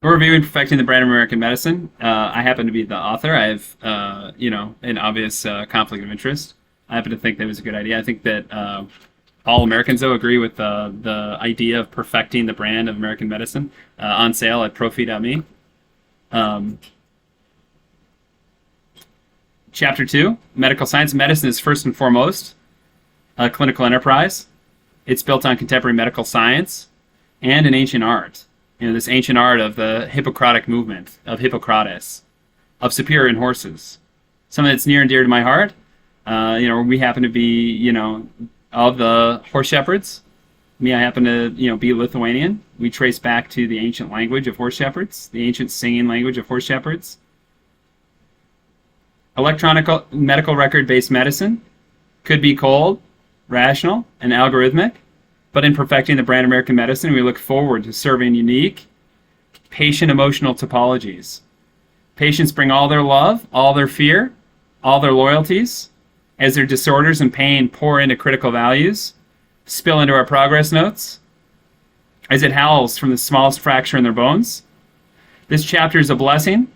We're reviewing Perfecting the Brand of American Medicine. I happen to be the author. I have, an obvious conflict of interest. I happen to think that it was a good idea. I think that all Americans, though, agree with the idea of perfecting the brand of American medicine. On sale at profi.me. Um, Chapter 2, Medical Science. Medicine is first and foremost a clinical enterprise. It's built on contemporary medical science and an ancient art. This ancient art of the Hippocratic movement, of Hippocrates, of superior in horses. Something that's near and dear to my heart. We happen to be, of the horse shepherds. Me, I happen to, be Lithuanian. We trace back to the ancient language of horse shepherds, the ancient singing language of horse shepherds. Electronic medical record-based medicine could be cold, rational, and algorithmic. But in perfecting the brand American medicine, we look forward to serving unique, patient emotional topologies. Patients bring all their love, all their fear, all their loyalties, as their disorders and pain pour into critical values, spill into our progress notes, as it howls from the smallest fracture in their bones. This chapter is a blessing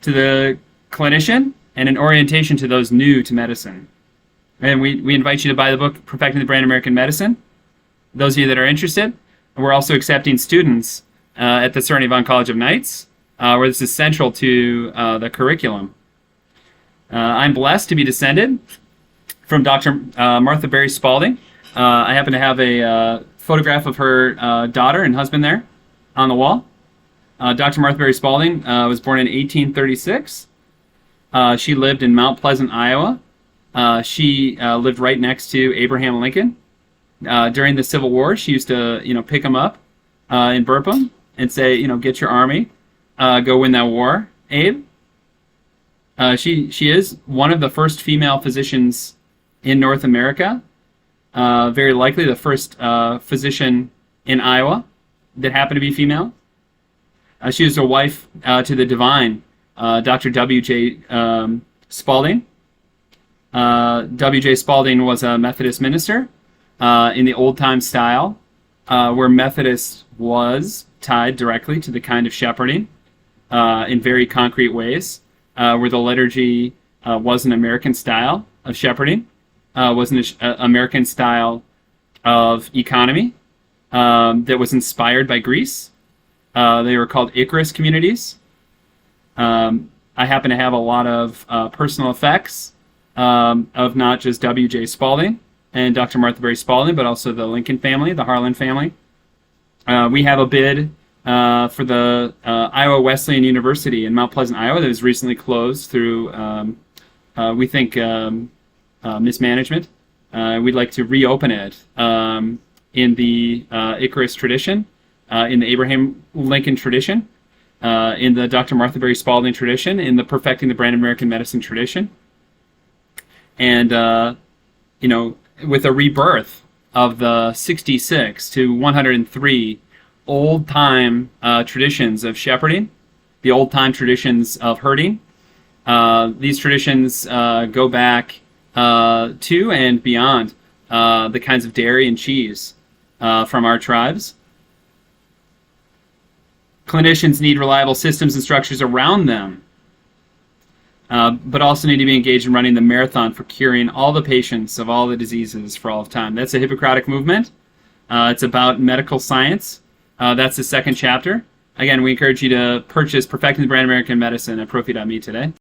to the clinician and an orientation to those new to medicine. And we invite you to buy the book, Perfecting the Brand American Medicine. Those of you that are interested, we're also accepting students at the Serenity Von College of Knights, where this is central to the curriculum. I'm blessed to be descended from Dr. Martha Berry Spalding. I happen to have a photograph of her daughter and husband there on the wall. Dr. Martha Berry Spalding was born in 1836. She lived in Mount Pleasant, Iowa. She lived right next to Abraham Lincoln. During the Civil War, she used to, pick him up and burp him and say, get your army, go win that war, Abe. She is one of the first female physicians in North America, very likely the first physician in Iowa that happened to be female. She was a wife to the divine Dr. W.J. Spalding. W.J. Spalding was a Methodist minister in the old-time style, where Methodist was tied directly to the kind of shepherding in very concrete ways, where the liturgy was an American style of shepherding, was an American style of economy that was inspired by Greece. They were called Icarus communities. I happen to have a lot of personal effects of not just W.J. Spalding and Dr. Martha Berry Spalding, but also the Lincoln family, the Harlan family. We have a bid for the Iowa Wesleyan University in Mount Pleasant, Iowa, that was recently closed through, we think, mismanagement. We'd like to reopen it in the Icarus tradition, in the Abraham Lincoln tradition, in the Dr. Martha Berry Spalding tradition, in the Perfecting the Brand American Medicine tradition. And, with a rebirth of the 66 to 103 old-time traditions of shepherding, the old-time traditions of herding. These traditions go back to and beyond the kinds of dairy and cheese from our tribes. Clinicians need reliable systems and structures around them, but also need to be engaged in running the marathon for curing all the patients of all the diseases for all of time. That's a Hippocratic movement. It's about medical science. That's the second chapter. Again, we encourage you to purchase Perfecting the Brand American Medicine at profi.me today.